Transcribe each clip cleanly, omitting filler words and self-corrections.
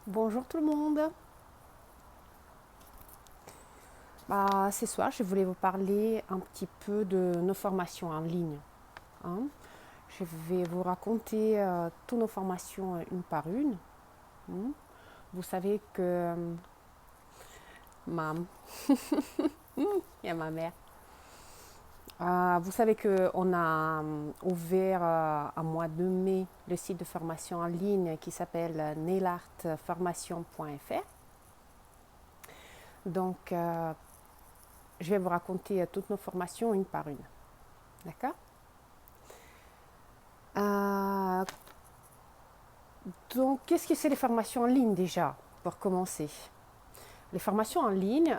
Bonjour tout le monde. Ce soir, je voulais vous parler un petit peu de nos formations en ligne, hein. Je vais vous raconter toutes nos formations une par une, hein. Vous savez que mam, il y a ma mère. Vous savez qu'on a ouvert en mois de mai le site de formation en ligne qui s'appelle nailartformation.fr. Donc, je vais vous raconter toutes nos formations une par une. D'accord? Euh, donc, qu'est-ce que c'est les formations en ligne déjà, pour commencer? Les formations en ligne,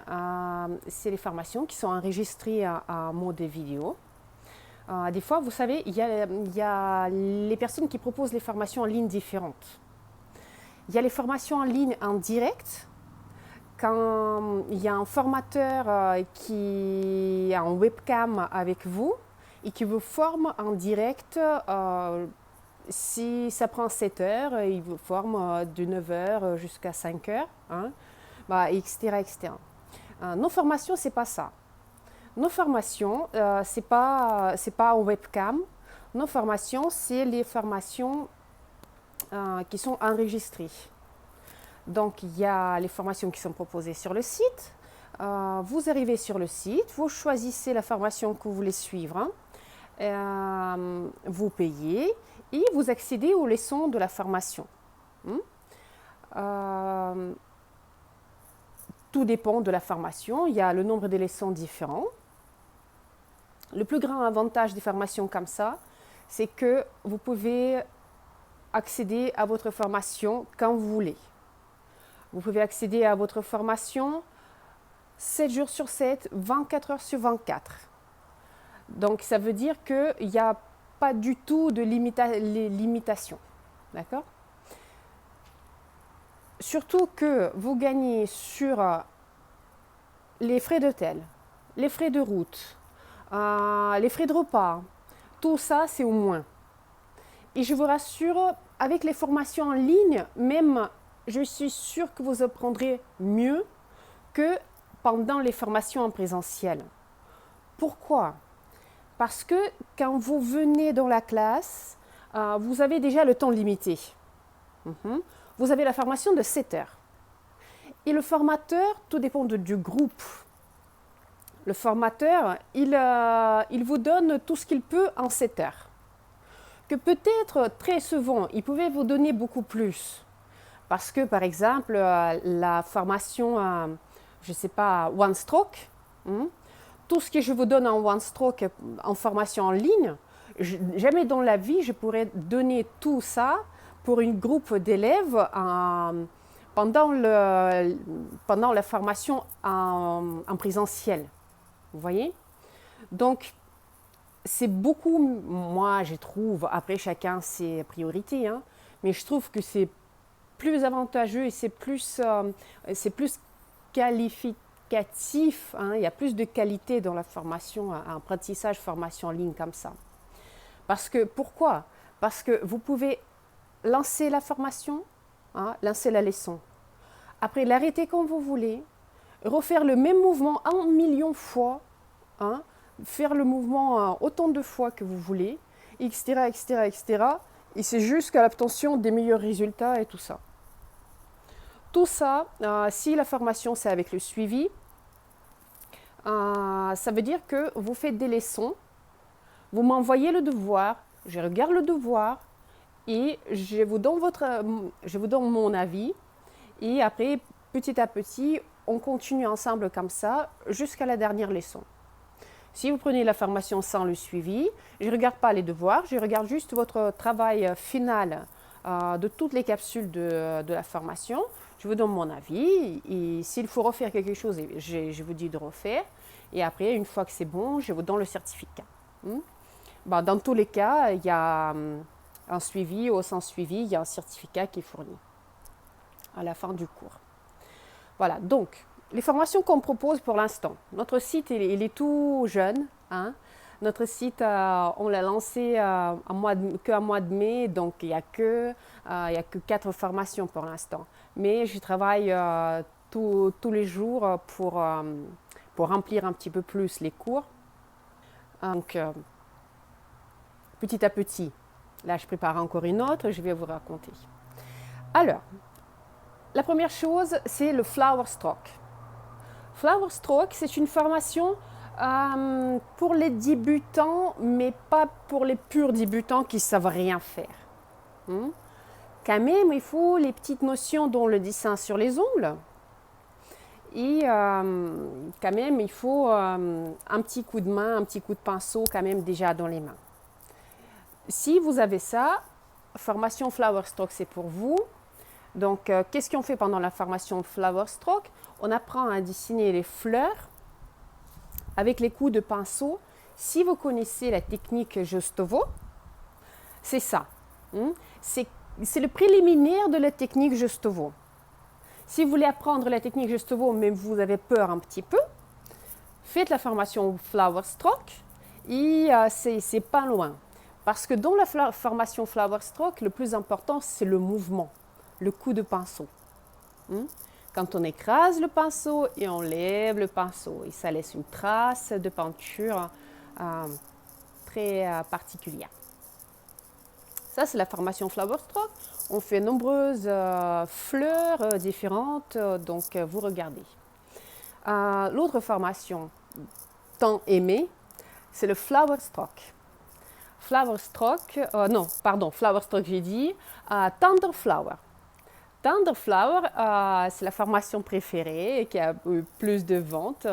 c'est les formations qui sont enregistrées en mode vidéo. Des fois, vous savez, il y a les personnes qui proposent les formations en ligne différentes. Il y a les formations en ligne en direct, quand il y a un formateur qui a un webcam avec vous et qui vous forme en direct. Si ça prend 7 heures, il vous forme de 9 heures jusqu'à 5 heures, hein, etc., etc. Nos formations, c'est pas ça. Nos formations, c'est pas en webcam. Nos formations, c'est les formations qui sont enregistrées. Donc, il y a les formations qui sont proposées sur le site. Vous arrivez sur le site, vous choisissez la formation que vous voulez suivre, hein. Vous payez et vous accédez aux leçons de la formation. Tout dépend de la formation. Il y a le nombre de leçons différents. Le plus grand avantage des formations comme ça, c'est que vous pouvez accéder à votre formation quand vous voulez. Vous pouvez accéder à votre formation 7 jours sur 7, 24 heures sur 24. Donc, ça veut dire qu'il n'y a pas du tout de limitation. D'accord? Surtout que vous gagnez sur les frais d'hôtel, les frais de route, les frais de repas. Tout ça, c'est au moins. Et je vous rassure, avec les formations en ligne, même, je suis sûre que vous apprendrez mieux que pendant les formations en présentiel. Pourquoi? Parce que quand vous venez dans la classe, vous avez déjà le temps limité. Vous avez la formation de 7 heures. Et le formateur, tout dépend du groupe. Le formateur, il vous donne tout ce qu'il peut en 7 heures. Que peut-être très souvent, il pouvait vous donner beaucoup plus. Parce que, par exemple, la formation, je ne sais pas, One Stroke, tout ce que je vous donne en One Stroke en formation en ligne, jamais dans la vie je pourrais donner tout ça pour un groupe d'élèves pendant la formation en présentiel. Vous voyez? Donc, c'est beaucoup, moi je trouve, après chacun ses priorités, hein, mais je trouve que c'est plus avantageux et c'est plus qualificatif, hein, il y a plus de qualité dans la formation, un apprentissage, formation en ligne comme ça. Pourquoi? Parce que vous pouvez lancer la formation, hein, lancer la leçon. Après, l'arrêter quand vous voulez, refaire le même mouvement 1 million de fois, hein, faire le mouvement autant de fois que vous voulez, etc., etc., etc. Et c'est jusqu'à l'obtention des meilleurs résultats et tout ça. Tout ça, si la formation c'est avec le suivi, ça veut dire que vous faites des leçons, vous m'envoyez le devoir, je regarde le devoir et je vous donne mon avis. Et après, petit à petit, on continue ensemble comme ça jusqu'à la dernière leçon. Si vous prenez la formation sans le suivi, je ne regarde pas les devoirs, je regarde juste votre travail final de toutes les capsules de la formation. Je vous donne mon avis et s'il faut refaire quelque chose, je vous dis de refaire. Et après, une fois que c'est bon, je vous donne le certificat. Dans tous les cas, il y a un suivi ou sans suivi, il y a un certificat qui est fourni à la fin du cours. Voilà, donc les formations qu'on propose pour l'instant. Notre site, il est tout jeune, hein. Notre site, on l'a lancé qu'un mois de mai, donc il n'y a que 4 formations pour l'instant. Mais je travaille tous les jours pour remplir un petit peu plus les cours. Donc, petit à petit, là je prépare encore une autre, je vais vous raconter. Alors, la première chose, c'est le Flower Stroke. Flower Stroke, c'est une formation pour les débutants, mais pas pour les purs débutants qui ne savent rien faire. Quand même, il faut les petites notions dont le dessin sur les ongles. Et quand même, il faut un petit coup de main, un petit coup de pinceau quand même déjà dans les mains. Si vous avez ça, formation Flower Stroke, c'est pour vous. Donc, qu'est-ce qu'on fait pendant la formation Flower Stroke? On apprend à dessiner les fleurs avec les coups de pinceau. Si vous connaissez la technique Justovo, c'est ça. C'est le préliminaire de la technique Justovo. Si vous voulez apprendre la technique Justovo, mais vous avez peur un petit peu, faites la formation Flower Stroke et c'est pas loin. Parce que dans la formation Flower Stroke, le plus important, c'est le mouvement, le coup de pinceau. Quand on écrase le pinceau et on lève le pinceau, et ça laisse une trace de peinture très particulière. Ça, c'est la formation Flower Stroke. On fait nombreuses fleurs différentes, donc vous regardez. L'autre formation, tant aimée, c'est le Flower Stroke. Flower Stroke, Flower Stroke, j'ai dit, Tender Flower. Tender Flower, c'est la formation préférée et qui a eu plus de ventes.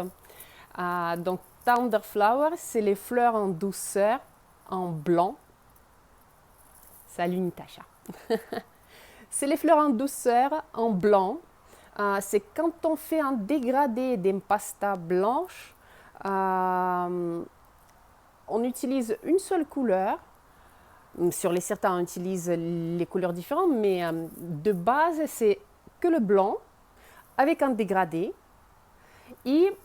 Donc, Tender Flower, c'est les fleurs en douceur, en blanc. Salut Natacha. C'est les fleurs en douceur, en blanc. C'est quand on fait un dégradé d'impasta blanche, on utilise une seule couleur. Sur les certains, on utilise les couleurs différentes, mais de base, c'est que le blanc avec un dégradé. Et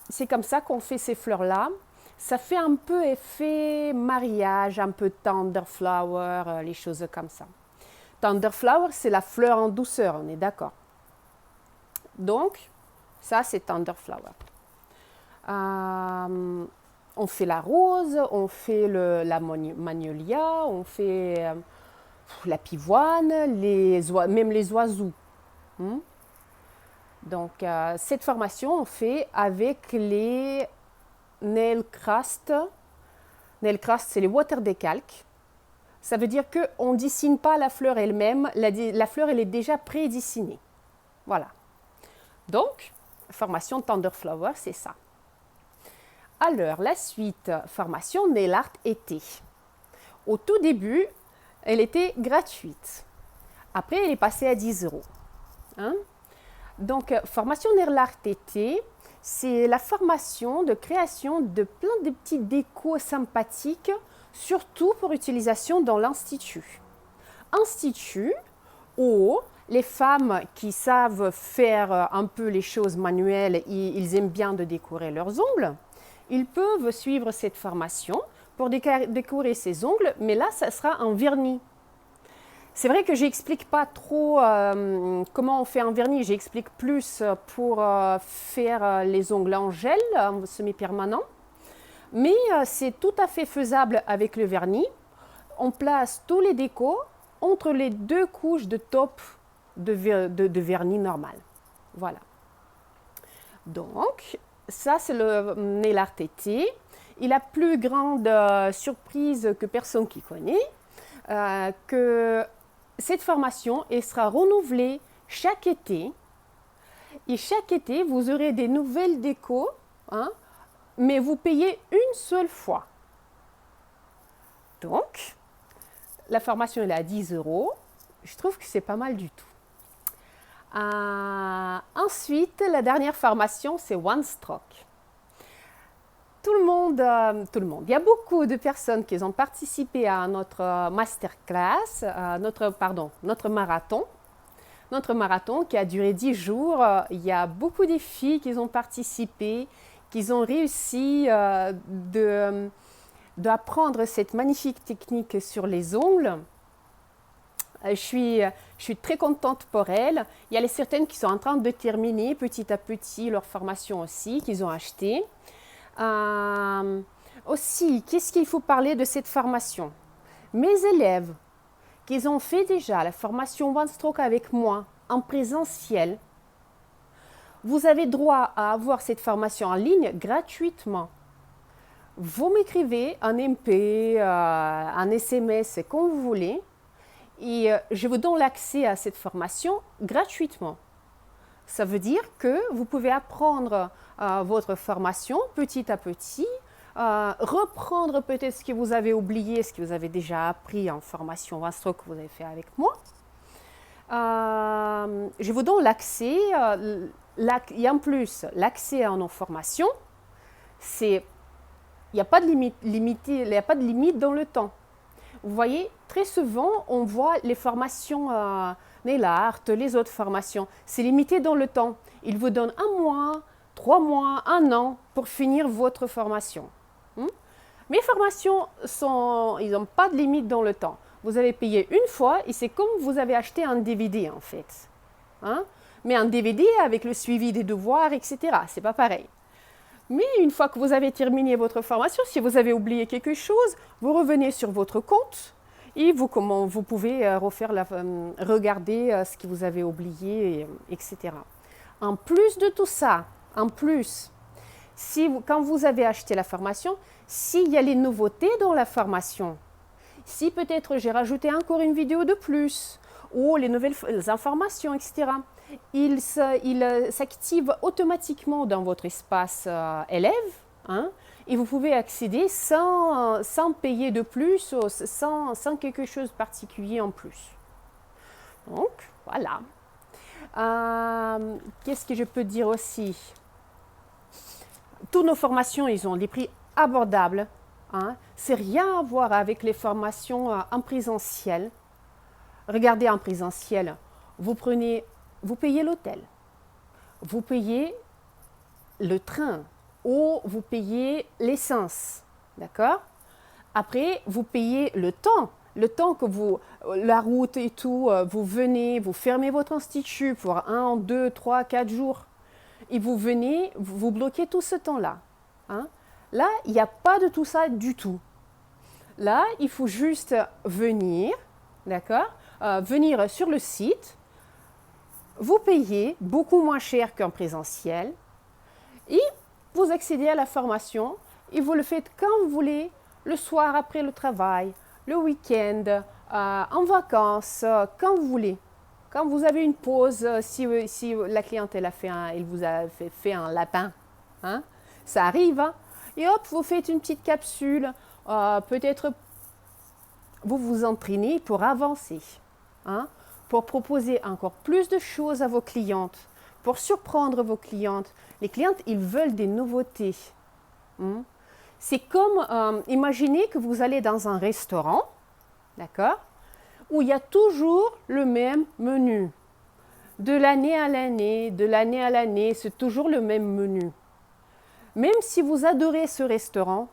c'est comme ça qu'on fait ces fleurs-là. Ça fait un peu effet mariage, un peu tender flower, les choses comme ça. Tender flower, c'est la fleur en douceur, on est d'accord. Donc, ça, c'est tender flower. On fait la rose, on fait la magnolia, on fait la pivoine, même les oiseaux. Donc, cette formation, on fait avec les nail crust. Nail crust, c'est les water décalques. Ça veut dire qu'on ne dessine pas la fleur elle-même. La fleur, elle est déjà pré-dessinée. Voilà. Donc, formation Tender Flower, c'est ça. Alors, la suite, formation Nail Art été. Au tout début, elle était gratuite. Après, elle est passée à 10 €. Donc, formation Nail Art été, c'est la formation de création de plein de petits décos sympathiques, surtout pour utilisation dans l'institut. Institut où les femmes qui savent faire un peu les choses manuelles et ils aiment bien de décorer leurs ongles, ils peuvent suivre cette formation pour décorer ses ongles, mais là, ça sera en vernis. C'est vrai que je n'explique pas trop comment on fait un vernis, j'explique plus pour faire les ongles en gel, semi-permanent. Mais c'est tout à fait faisable avec le vernis. On place tous les décos entre les 2 couches de top de vernis normal. Voilà. Donc, ça c'est le Nail Art été. Et la plus grande surprise que personne qui connaît, que cette formation elle sera renouvelée chaque été. Et chaque été, vous aurez des nouvelles décos, mais vous payez une seule fois. Donc, la formation elle est à 10 €. Je trouve que c'est pas mal du tout. Ensuite, la dernière formation, c'est One Stroke. Tout le monde, il y a beaucoup de personnes qui ont participé à notre masterclass, notre marathon. Notre marathon qui a duré 10 jours. Il y a beaucoup de filles qui ont participé, qui ont réussi d'apprendre cette magnifique technique sur les ongles. Je suis très contente pour elles. Il y a les certaines qui sont en train de terminer petit à petit leur formation aussi, qu'ils ont acheté. Aussi, qu'est-ce qu'il faut parler de cette formation? Mes élèves qui ont fait déjà la formation One Stroke avec moi en présentiel, vous avez droit à avoir cette formation en ligne gratuitement. Vous m'écrivez un MP, un SMS, comme vous voulez, et je vous donne l'accès à cette formation gratuitement. Ça veut dire que vous pouvez apprendre votre formation petit à petit, reprendre peut-être ce que vous avez oublié, ce que vous avez déjà appris en formation One Stroke que vous avez fait avec moi. Je vous donne l'accès, et en plus, l'accès à nos formations, il n'y a pas de limite dans le temps. Vous voyez, très souvent, on voit les formations nail art, les autres formations, c'est limité dans le temps. Ils vous donnent 1 mois, 3 mois, 1 an pour finir votre formation. Mes formations, ils n'ont pas de limite dans le temps. Vous avez payé une fois et c'est comme vous avez acheté un DVD en fait. Mais un DVD avec le suivi des devoirs, etc. C'est pas pareil. Mais une fois que vous avez terminé votre formation, si vous avez oublié quelque chose, vous revenez sur votre compte et vous pouvez regarder ce que vous avez oublié, etc. En plus de tout ça, quand vous avez acheté la formation, s'il y a les nouveautés dans la formation, si peut-être j'ai rajouté encore une vidéo de plus, ou les nouvelles informations, etc., il s'active automatiquement dans votre espace élève, et vous pouvez accéder sans payer de plus, sans quelque chose de particulier en plus. Donc, voilà. Qu'est-ce que je peux dire aussi? Toutes nos formations, ils ont des prix abordables. C'est rien à voir avec les formations en présentiel. Regardez en présentiel, vous payez l'hôtel, vous payez le train ou vous payez l'essence, d'accord? Après, vous payez le temps que la route et tout, vous venez, vous fermez votre institut pour 1, 2, 3, 4 jours et vous venez, vous bloquez tout ce temps-là. Là, il n'y a pas de tout ça du tout. Là, il faut juste venir, d'accord? Venir sur le site, vous payez beaucoup moins cher qu'en présentiel et vous accédez à la formation et vous le faites quand vous voulez, le soir après le travail, le week-end, en vacances, quand vous voulez. Quand vous avez une pause, si la cliente elle vous a fait un lapin, ça arrive, et hop, vous faites une petite capsule, peut-être vous vous entraînez pour avancer. Pour proposer encore plus de choses à vos clientes, pour surprendre vos clientes. Les clientes, ils veulent des nouveautés. C'est comme, imaginez que vous allez dans un restaurant, d'accord, où il y a toujours le même menu. De l'année à l'année, c'est toujours le même menu. Même si vous adorez ce restaurant,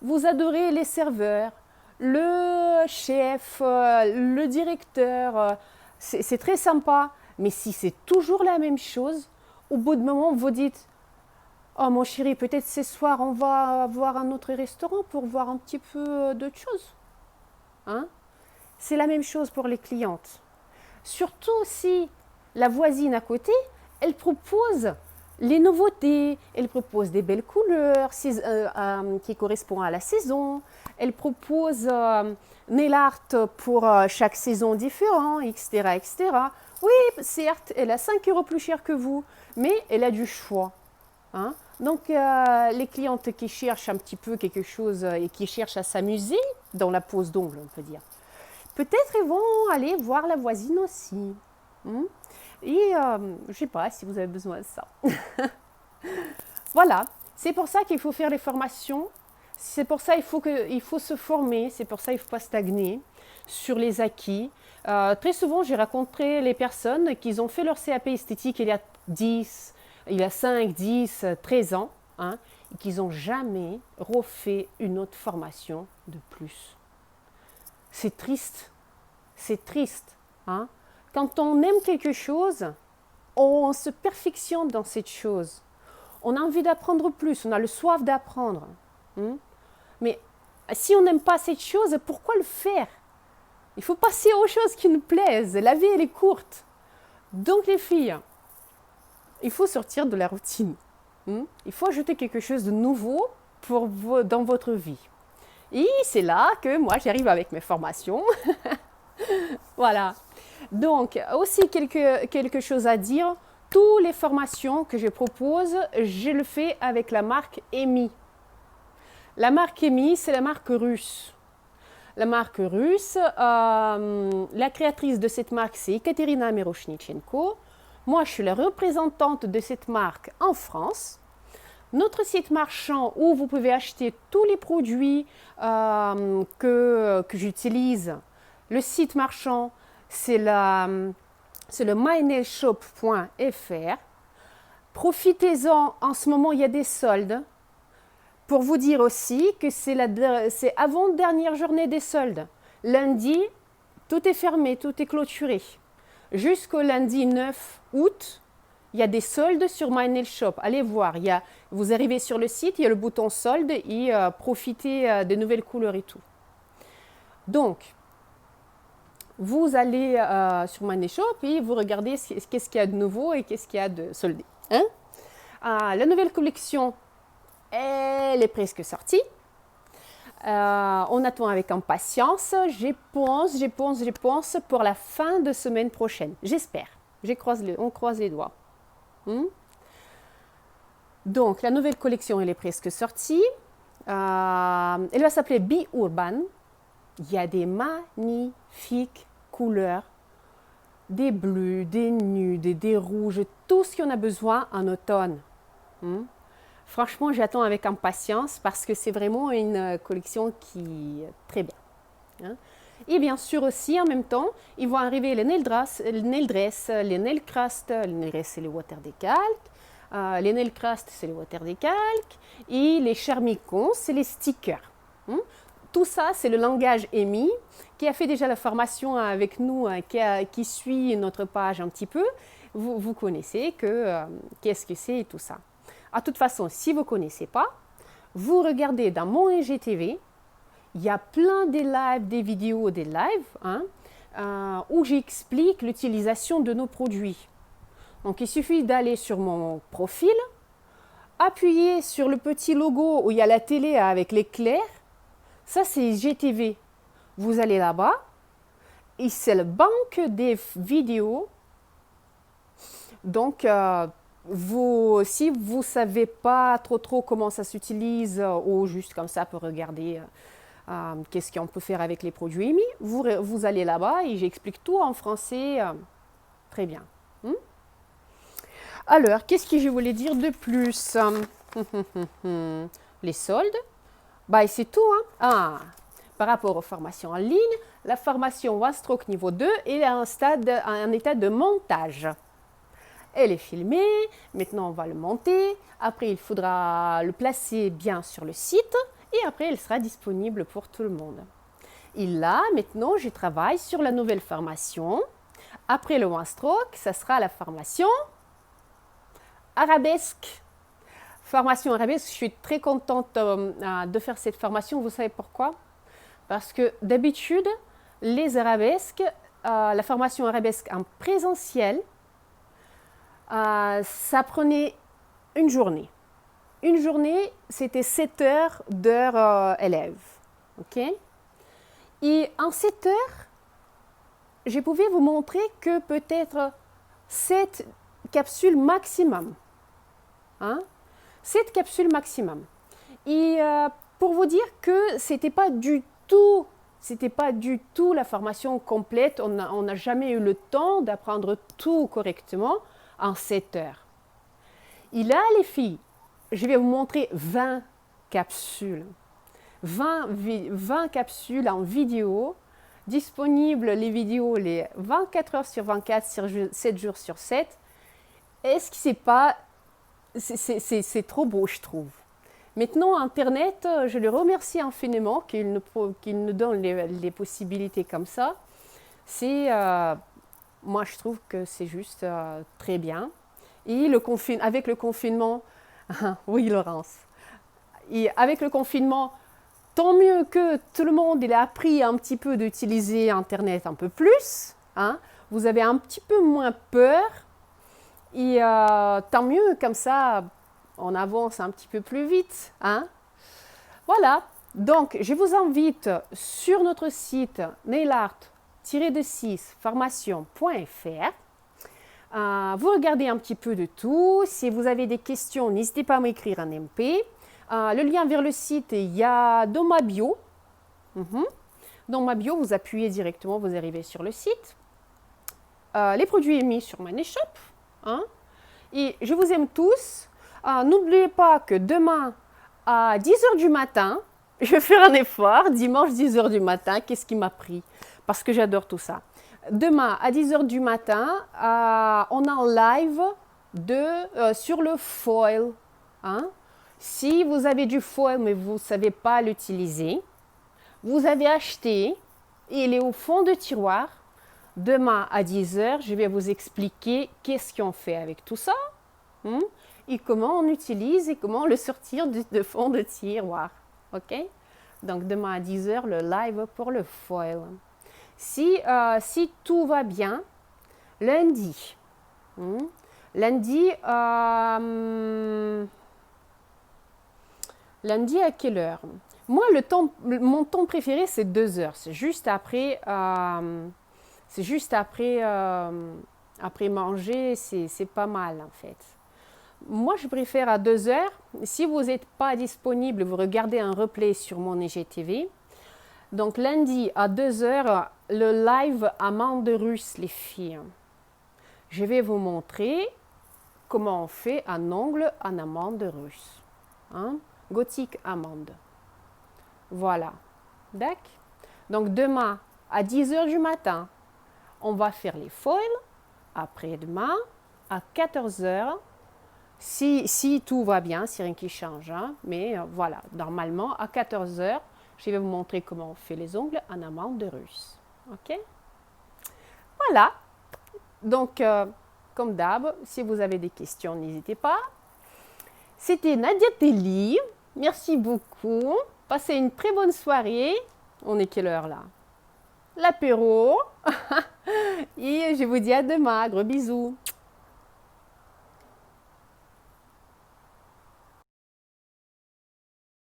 vous adorez les serveurs, le chef, le directeur, c'est très sympa. Mais si c'est toujours la même chose, au bout de moment, vous dites « Oh mon chéri, peut-être ce soir, on va voir un autre restaurant pour voir un petit peu d'autres choses. » C'est la même chose pour les clientes. Surtout si la voisine à côté, elle propose les nouveautés, elle propose des belles couleurs qui correspondent à la saison, elle propose nail art pour chaque saison différent, etc., etc. Oui, certes, elle a 5 € plus cher que vous, mais elle a du choix. Donc, les clientes qui cherchent un petit peu quelque chose et qui cherchent à s'amuser dans la pose d'ongles, on peut dire, peut-être ils vont aller voir la voisine aussi. Et je ne sais pas si vous avez besoin de ça. Voilà, c'est pour ça qu'il faut faire les formations. C'est pour ça qu'il faut se former. C'est pour ça qu'il ne faut pas stagner sur les acquis. Très souvent, j'ai rencontré les personnes qui ont fait leur CAP esthétique il y a 5, 10, 13 ans. et qu'ils n'ont jamais refait une autre formation de plus. C'est triste. C'est triste. Hein? Quand on aime quelque chose, on se perfectionne dans cette chose. On a envie d'apprendre plus, on a le soif d'apprendre. Mais si on n'aime pas cette chose, pourquoi le faire? Il faut passer aux choses qui nous plaisent. La vie, elle est courte. Donc les filles, il faut sortir de la routine. Il faut ajouter quelque chose de nouveau dans votre vie. Et c'est là que moi, j'arrive avec mes formations. Voilà. Donc, aussi quelque chose à dire. Toutes les formations que je propose, je le fais avec la marque EMI. La marque EMI, c'est la marque russe. La marque russe, la créatrice de cette marque, c'est Ekaterina Miroshnichenko. Moi, je suis la représentante de cette marque en France. Notre site marchand où vous pouvez acheter tous les produits que j'utilise, le site marchand, c'est le mynailshop.fr. Profitez-en, en ce moment, il y a des soldes. Pour vous dire aussi que c'est avant-dernière journée des soldes. Lundi, tout est fermé, tout est clôturé. Jusqu'au lundi 9 août, il y a des soldes sur MyNailShop. Allez voir, vous arrivez sur le site, il y a le bouton solde et profitez des nouvelles couleurs et tout. Donc, vous allez sur MyNailShop et vous regardez qu'est-ce qu'il y a de nouveau et qu'est-ce qu'il y a de soldé. Hein? La nouvelle collection, elle est presque sortie. On attend avec impatience. Je pense pour la fin de semaine prochaine. J'espère. On croise les doigts. Donc, la nouvelle collection, elle est presque sortie. Elle va s'appeler Be Urban. Il y a des magnifiques couleurs. Des bleus, des nudes, des rouges, tout ce qu'on a besoin en automne. Franchement, j'attends avec impatience parce que c'est vraiment une collection qui est très bien. Et bien sûr aussi, en même temps, ils vont arriver les nail dress, les nail crust. Les nail dress, c'est les water décalques. Les nail crust, c'est les water décalques. Et les charmicons, c'est les stickers. Tout ça, c'est le langage EMI qui a fait déjà la formation avec nous, qui suit notre page un petit peu. Vous connaissez qu'est-ce que c'est et tout ça. De toute façon, si vous ne connaissez pas, vous regardez dans mon IGTV, il y a plein de lives, des vidéos, des lives où j'explique l'utilisation de nos produits. Donc, il suffit d'aller sur mon profil, appuyer sur le petit logo où il y a la télé avec l'éclair. Ça, c'est IGTV. Vous allez là-bas et c'est la banque des vidéos. Donc, si vous ne savez pas trop comment ça s'utilise ou juste comme ça pour regarder qu'est-ce qu'on peut faire avec les produits EMI, vous allez là-bas et j'explique tout en français très bien. Alors, qu'est-ce que je voulais dire de plus? Les soldes, c'est tout. Par rapport aux formations en ligne, la formation One Stroke niveau 2 est à un état de montage. Elle est filmée, maintenant on va le monter, après il faudra le placer bien sur le site et après elle sera disponible pour tout le monde. Et là, maintenant, je travaille sur la nouvelle formation. Après le One Stroke, ça sera la formation arabesque. Formation arabesque, je suis très contente de faire cette formation. Vous savez pourquoi? Parce que d'habitude, les arabesques, la formation arabesque en présentiel, ça prenait une journée. Une journée, c'était 7 heures d'heure élève. Okay? Et en 7 heures, je pouvais vous montrer que peut-être 7 capsules maximum. 7 capsules maximum. Et pour vous dire que c'était pas du tout la formation complète. On n'a jamais eu le temps d'apprendre tout correctement en 7 heures. Et là, les filles, je vais vous montrer 20 capsules. 20 capsules en vidéo, disponibles les vidéos les 24 heures sur 24, 7 jours sur 7. Est-ce que c'est trop beau, je trouve. Maintenant, Internet, je le remercie infiniment qu'il nous donne les possibilités comme ça. Moi, je trouve que c'est juste très bien. Et avec le confinement, oui, Laurence, et avec le confinement, tant mieux que tout le monde il a appris un petit peu d'utiliser Internet un peu plus. Hein. Vous avez un petit peu moins peur. Et tant mieux, comme ça, on avance un petit peu plus vite. Hein. Voilà. Donc, je vous invite sur notre site nailart-formation.fr. Vous regardez un petit peu de tout. Si vous avez des questions, n'hésitez pas à m'écrire en MP. Le lien vers le site, il y a dans ma bio. Dans ma bio, vous appuyez directement, vous arrivez sur le site. Les produits mis sur MoneyShop. Hein. Et je vous aime tous. N'oubliez pas que demain, à 10h du matin, je vais faire un effort. Dimanche, 10h du matin, qu'est-ce qui m'a pris? Parce que j'adore tout ça. Demain, à 10h du matin, on a un live sur le foil. Hein. Si vous avez du foil, mais vous ne savez pas l'utiliser, vous avez acheté et il est au fond du tiroir. Demain, à 10h, je vais vous expliquer qu'est-ce qu'on fait avec tout ça et comment on utilise et comment le sortir du fond de tiroir. OK? Donc, demain à 10h, le live pour le foil. Si tout va bien, lundi, lundi à quelle heure? Moi, mon temps préféré, c'est 2h. C'est juste après, après manger, c'est pas mal en fait. Moi, je préfère à 2h. Si vous n'êtes pas disponible, vous regardez un replay sur mon IGTV. Donc, lundi à 2h, le live amande russe, les filles. Je vais vous montrer comment on fait un ongle en amande russe. Hein? Gothique amande. Voilà. D'accord? Donc, demain à 10h du matin, on va faire les foils. Après-demain, à 14h, si tout va bien, si rien qui change. Hein? Mais voilà, normalement, à 14h, je vais vous montrer comment on fait les ongles en amande russe. OK? Voilà. Donc, comme d'hab, si vous avez des questions, n'hésitez pas. C'était Nadia Telly. Merci beaucoup. Passez une très bonne soirée. On est quelle heure là? L'apéro. Et je vous dis à demain. Gros bisous.